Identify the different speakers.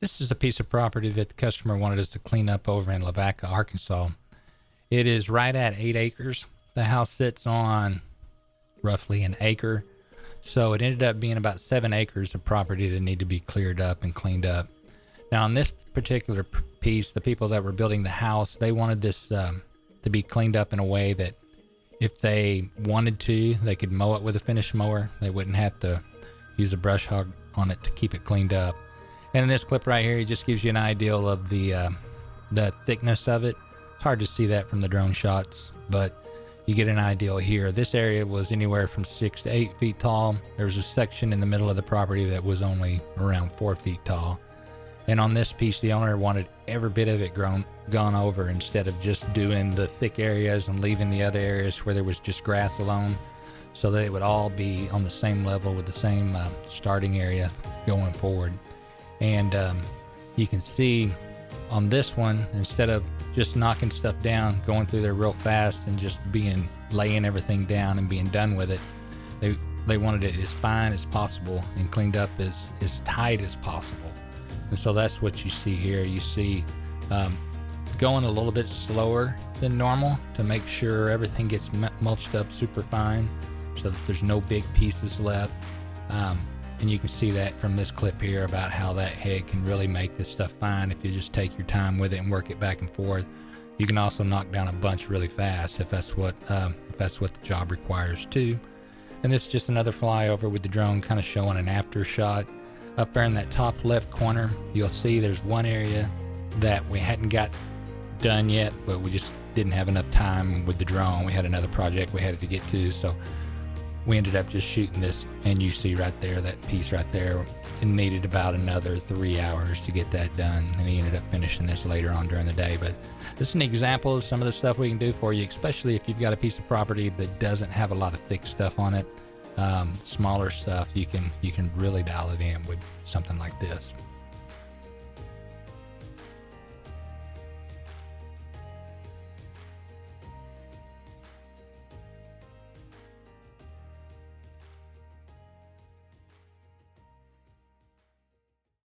Speaker 1: This is a piece of property that the customer wanted us to clean up over in Lavaca, Arkansas. It is right at 8 acres. The house sits on roughly an acre. So it ended up being about 7 acres of property that need to be cleared up and cleaned up. Now on this particular piece, the people that were building the house, they wanted this to be cleaned up in a way that if they wanted to, they could mow it with a finish mower. They wouldn't have to use a brush hog on it to keep it cleaned up. And in this clip right here, it just gives you an idea of the thickness of it. It's hard to see that from the drone shots, but you get an idea here. This area was anywhere from 6 to 8 feet tall. There was a section in the middle of the property that was only around 4 feet tall. And on this piece, the owner wanted every bit of it gone over instead of just doing the thick areas and leaving the other areas where there was just grass alone, so that it would all be on the same level with the same starting area going forward. And you can see on this one, instead of just knocking stuff down, going through there real fast and just laying everything down and being done with it, they wanted it as fine as possible and cleaned up as tight as possible. And so that's what you see here. You see going a little bit slower than normal to make sure everything gets mulched up super fine so that there's no big pieces left. And you can see that from this clip here about how that head can really make this stuff fine if you just take your time with it and work it back and forth. You can also knock down a bunch really fast if that's what the job requires too. And this is just another flyover with the drone, kind of showing an after shot. Up there in that top left corner, you'll see there's one area that we hadn't got done yet, but we just didn't have enough time with the drone. We had another project we had to get to, so we ended up just shooting this. And you see right there, that piece right there, it needed about another 3 hours to get that done, and he ended up finishing this later on during the day. But this is an example of some of the stuff we can do for you, especially if you've got a piece of property that doesn't have a lot of thick stuff on it. Smaller stuff, you can really dial it in with something like this.